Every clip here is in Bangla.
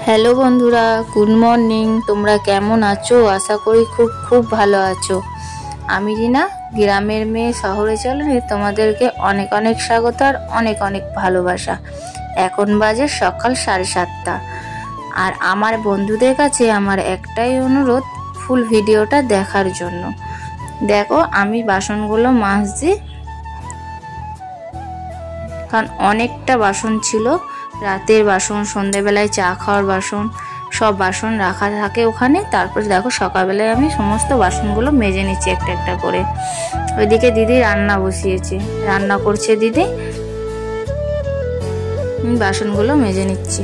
হ্যালো বন্ধুরা, গুড মর্নিং। তোমরা কেমন আছো? আশা করি খুব খুব ভালো আছো। আমি রিনা, গ্রামের মেয়ে শহরে চলেনি, তোমাদেরকে অনেক অনেক স্বাগত আর অনেক অনেক ভালোবাসা। এখন বাজে সকাল 7:30। আর আমার বন্ধুদের কাছে আমার একটাই অনুরোধ, ফুল ভিডিওটা দেখার জন্য। দেখো আমি বাসনগুলো মাজছি, কারণ অনেকটা বাসন ছিল। রাতের বাসন, সন্ধ্যেবেলায় চা খাওয়ার বাসন, সব বাসন রাখা থাকে ওখানে। তারপরে দেখো সকালবেলায় আমি সমস্ত বাসনগুলো মেজে নিচ্ছি একটা একটা করে। ওইদিকে দিদি রান্না বসিয়েছে, রান্না করছে দিদি, বাসনগুলো মেজে নিচ্ছি।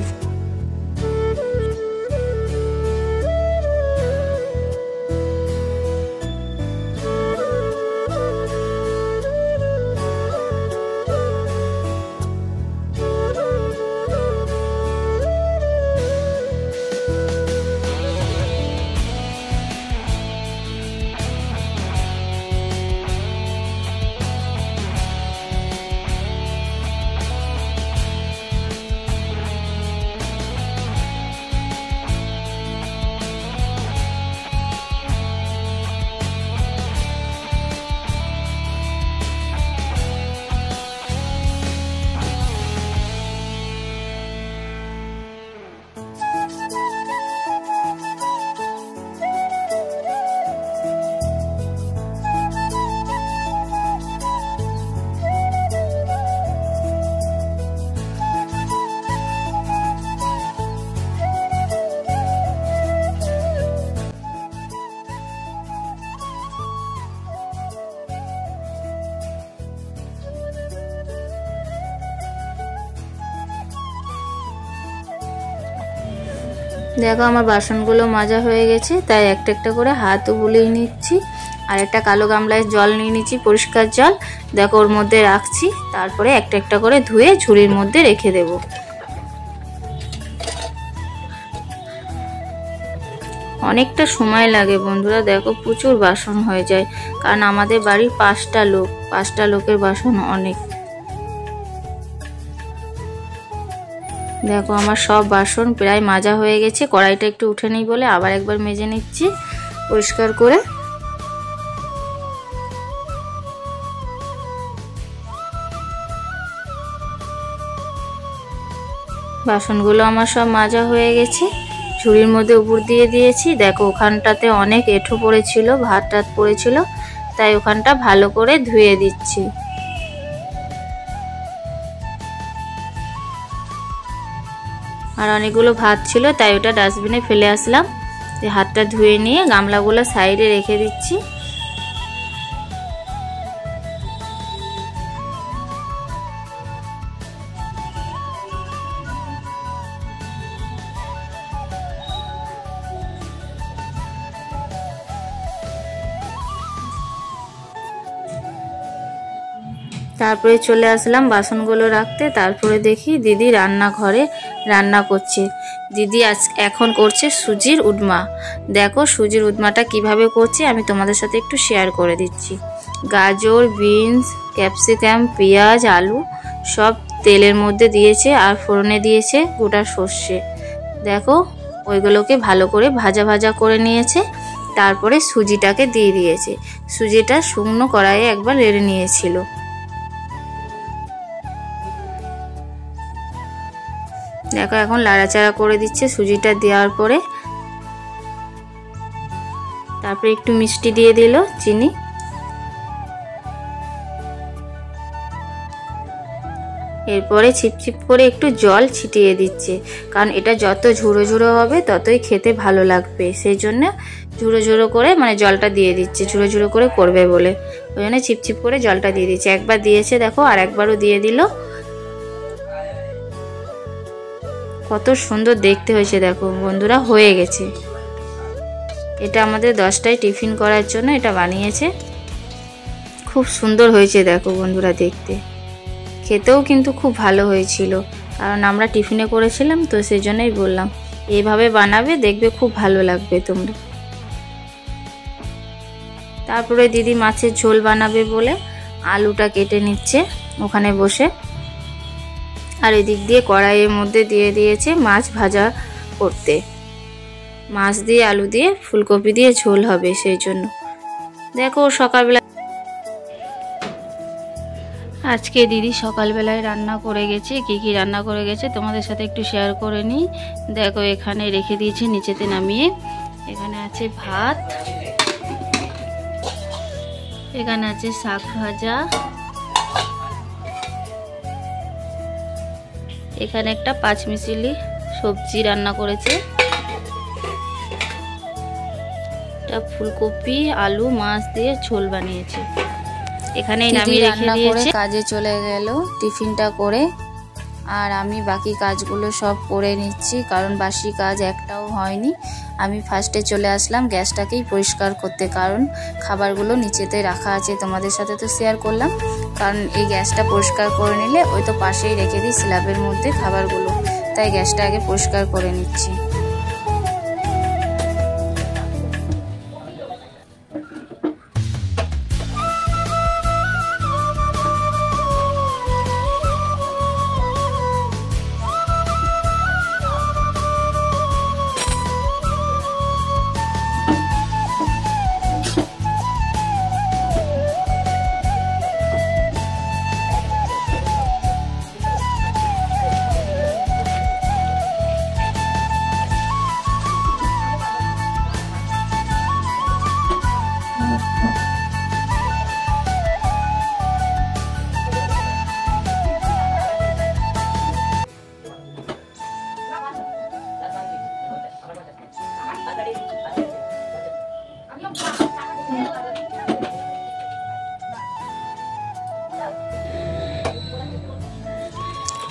দেখো আমার বাসনগুলো মাজা হয়ে গেছে, তাই একটা একটা করে হাতও বুলিয়ে নিচ্ছি। আর একটা কালো গামলায় জল নিয়ে নিচ্ছি, পরিষ্কার জল। দেখো ওর মধ্যে রাখছি, তারপরে একটা একটা করে ধুয়ে ঝুড়ির মধ্যে রেখে দেব। অনেকটা সময় লাগে বন্ধুরা, দেখো প্রচুর বাসন হয়ে যায়, কারণ আমাদের বাড়ির 5টা লোকের বাসন অনেক। দেখো আমার সব বাসন প্রায় মাজা হয়ে গেছে। কড়াইটা একটু উঠে নেই বলে আবার একবার মেজে নিচ্ছি পরিষ্কার করে। বাসনগুলো আমার সব মাজা হয়ে গেছে, ঝুড়ির মধ্যে উপর দিয়ে দিয়েছি। দেখো ওখানটাতে অনেক এঁঠো পড়েছিল, ভাত টাত পড়েছিল, তাই ওখানটা ভালো করে ধুয়ে দিচ্ছি। আর অনেকগুলো ভাত ছিল, তাই ওটা ডাস্টবিনে ফেলে আসলাম। হাতটা ধুয়ে নিয়ে গামলাগুলো সাইডে রেখে দিচ্ছি। তারপরে চলে আসলাম বাসনগুলো রাখতে। তারপরে দেখি দিদি রান্নাঘরে রান্না করছে। দিদি এখন করছে সুজির উডমা। দেখো সুজির উডমাটা কিভাবে করছে আমি তোমাদের সাথে একটু শেয়ার করে দিচ্ছি। গাজর, বিনস, ক্যাপসিকাম, পেঁয়াজ, আলু সব তেলের মধ্যে দিয়েছে, আর ফোড়নে দিয়েছে গোটা সর্ষে। দেখো ওইগুলোকে ভালো করে ভাজা ভাজা করে নিয়েছে। তারপরে সুজিটাকে দিয়ে দিয়েছে। সুজিটা শুকনো কড়াইয়ে একবার নেড়ে নিয়েছিল। দেখো এখন লাড়াচাড়া করে দিচ্ছে সুজিটা দেওয়ার পরে। তারপরে একটু মিষ্টি দিয়ে দিল, চিনি। এরপরে ছিপছিপ করে একটু জল ছিটিয়ে দিচ্ছে, কারণ এটা যত ঝুড়ো ঝুড়ো হবে ততই খেতে ভালো লাগবে। সেই জন্য ঝুড়ো ঝুড়ো করে মানে জলটা দিয়ে দিচ্ছে, ঝুড়ো ঝুড়ো করে করবে বলে ওই জন্য ছিপছিপ করে জলটা দিয়ে দিচ্ছে। একবার দিয়েছে দেখো, আর একবারও দিয়ে দিল। কত সুন্দর দেখতে হয়েছে দেখো বন্ধুরা, হয়ে গেছে। এটা আমাদের 10টায় টিফিন করার জন্য এটা বানিয়েছে। খুব সুন্দর হয়েছে দেখো বন্ধুরা দেখতে, খেতেও কিন্তু খুব ভালো হয়েছিল, কারণ আমরা টিফিনে করেছিলাম তো সেই জন্যই বললাম এইভাবে বানাবে, দেখবে খুব ভালো লাগবে তোমরা। তারপরে দিদি মাছের ঝোল বানাবে বলে আলুটা কেটে নিচ্ছে ওখানে বসে। আর এদিক দিয়ে কড়াইয়ের মধ্যে দিয়ে দিয়েছে মাছ ভাজা করতে। মাছ দিয়ে আলু দিয়ে ফুলকপি দিয়ে ঝোল হবে, সেই জন্য। দেখো সকালবেলা আজকে দিদি সকালবেলায় রান্না করে গেছে। কি রান্না করে গেছে তোমাদের সাথে একটু শেয়ার করে নিই। দেখো এখানে রেখে দিয়েছি নিচেতে নামিয়ে। এখানে আছে ভাত, এখানে আছে শাক ভাজা, এখানে একটা পাঁচমিশালি সবজি রান্না করেছে, এটা ফুলকপি আলু মাছ দিয়ে ঝোল বানিয়েছে। এখানেই নামিয়ে রেখে দিয়েছে। কাজে চলে গেল টিফিনটা করে, আর আমি বাকি কাজগুলো সব করে নিচ্ছি, কারণ বাসি কাজ একটাও হয়নি। আমি ফার্স্টে চলে আসলাম গ্যাসটাকেই পরিষ্কার করতে, কারণ খাবারগুলো নিচেতে রাখা আছে, তোমাদের সাথে তো শেয়ার করলাম। কারণ এই গ্যাসটা পরিষ্কার করে নিলে ওই তো পাশেই রেখে দিই স্ল্যাবের মধ্যে খাবারগুলো, তাই গ্যাসটা আগে পরিষ্কার করে নিচ্ছি।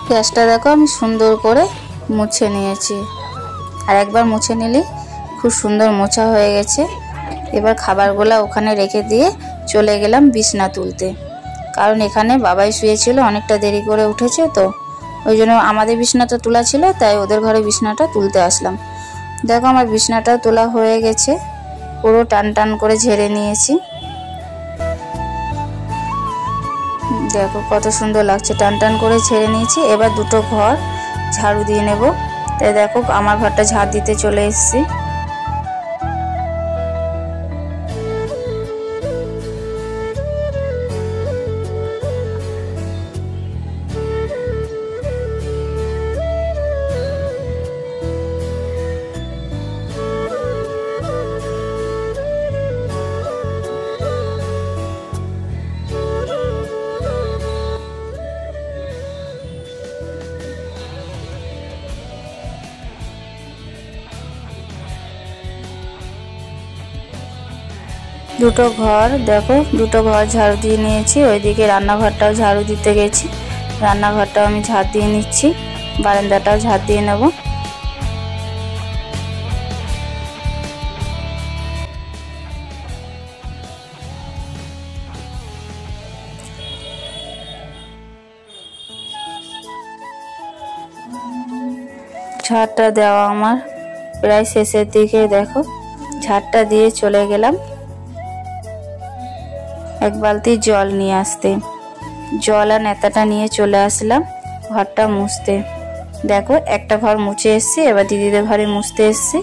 গ্যাসটা দেখো আমি সুন্দর করে মুছে নিয়েছি, আর একবার মুছে নিলে খুব সুন্দর মোছা হয়ে গেছে। এবার খাবারগুলো ওখানে রেখে দিয়ে চলে গেলাম বিছনা তুলতে, কারণ এখানে বাবাই শুয়েছিল, অনেকটা দেরি করে উঠেছে তো, ওই জন্য আমাদের বিছনাটা তোলা ছিল, তাই ওদের ঘরে বিছনাটা তুলতে আসলাম। দেখো আমার বিছনাটা তোলা হয়ে গেছে, পুরো টান টান করে ঝেড়ে নিয়েছি। দেখো কত সুন্দর লাগছে, টান টান করে ছেড়ে নিয়েছি। এবার দুটো ঘর ঝাড়ু দিয়ে নেব, তাই দেখো আমার ঘরটা ঝাড় দিতে চলে এসেছি। দুটো ঘর দেখো, দুটো ঘর ঝাড়ু দিয়ে নিয়েছি। ওইদিকে রান্নাঘরটাও ঝাড়ু দিতে গেছি, রান্নাঘরটাও আমি ঝাড় দিয়ে নিচ্ছি, বারান্দাটাও ঝাড় দিয়ে নেব। ঝাড়টা দেওয়া আমার প্রায় শেষের দিকে। দেখো ঝাড়টা দিয়ে চলে গেলাম এক বালতি জল নিয়ে আসতে, জল আর নেতাটা নিয়ে চলে আসলাম ঘরটা মুছতে। দেখো একটা ঘর মুছে এসছি, এবার দিদিদের ঘরে মুছতে এসছি।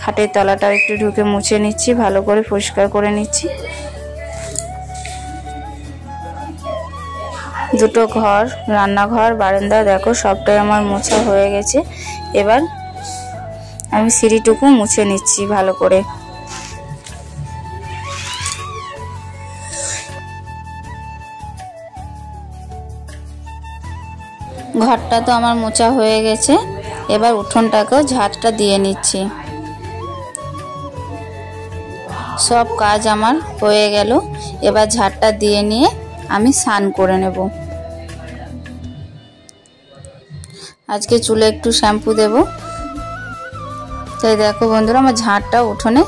খাটের তলাটাও একটু ঢুকে মুছে নিচ্ছি, ভালো করে পরিষ্কার করে নিচ্ছি। দুটো ঘর, রান্নাঘর বারান্দা দেখো সবটাই আমার মোছা হয়ে গেছে। এবার আমি সিঁড়িটুকু মুছে নিচ্ছি ভালো করে। ঘরটা তো আমার মোছা হয়ে গেছে, এবার উঠোনটাকেও ঝাড়টা দিয়ে নিচ্ছি। সব কাজ আমার হয়ে গেল, এবার ঝাড়টা দিয়ে নিয়ে আমি স্নান করে নেব। আজকে চুলে একটু শ্যাম্পু দেব, তাই দেখো বন্ধুরা আমার ঝাড়টা উঠোনে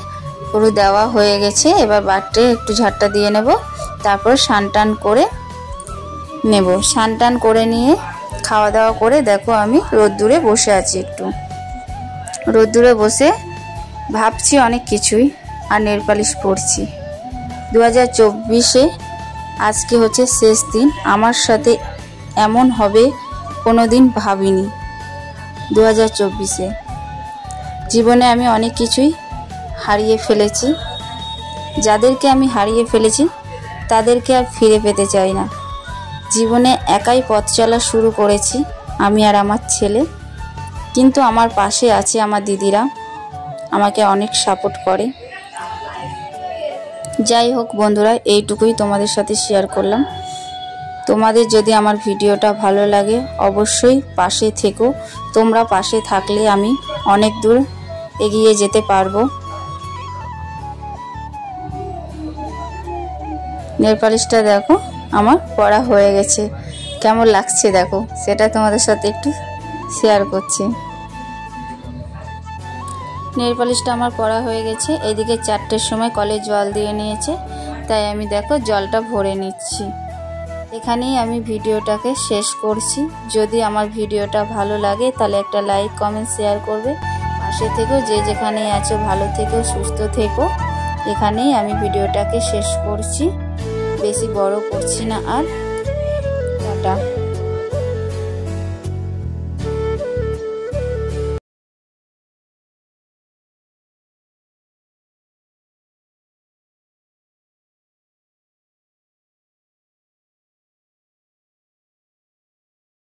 পুরো দেওয়া হয়ে গেছে। এবার বাটে একটু ঝাড়টা দিয়ে নেব, তারপর স্নান টান করে নেব। স্নান টান করে নিয়ে খাওয়া দাওয়া করে দেখো আমি রোদ্দুরে বসে আছি, একটু রোদ্দুরে বসে ভাবছি অনেক কিছুই, আর নেল পালিশ পরছি। 2024-এ আজকে হচ্ছে শেষ দিন, আমার সাথে এমন হবে কোনো দিন ভাবিনি। 2024-এ জীবনে আমি অনেক কিছুই হারিয়ে ফেলেছি, যাদেরকে আমি হারিয়ে ফেলেছি তাদেরকে আর ফিরে পেতে চাই না। জীবনে একাই পথ চলা শুরু করেছি আমি আর আমার ছেলে, কিন্তু আমার পাশে আছে আমার দিদিরা, আমাকে অনেক সাপোর্ট করে। যাই হোক বন্ধুরা, এইটুকুই তোমাদের সাথে শেয়ার করলাম। তোমাদের যদি আমার ভিডিওটা ভালো লাগে অবশ্যই পাশে থেকো। তোমরা পাশে থাকলে আমি অনেক দূর এগিয়ে যেতে পারবো। নেল পালিশটা দেখো আমার পরা হয়ে গেছে, কেমন লাগছে দেখো, সেটা তোমাদের সাথে একটু শেয়ার করছি। নেল পালিশটা আমার পরা হয়ে গেছে। এইদিকে 4টের সময় কলে জল দিয়ে নিয়েছে, তাই আমি দেখো জলটা ভরে নিচ্ছি। এখানেই আমি ভিডিওটাকে শেষ করছি। যদি আমার ভিডিওটা ভালো লাগে তাহলে একটা লাইক কমেন্ট শেয়ার করবে। পাশে থেকেও যে যেখানে আছো ভালো থেকো, সুস্থ থেকো। এখানেই আমি ভিডিওটাকে শেষ করছি, বেশি বড় করছি না আর। টাটা।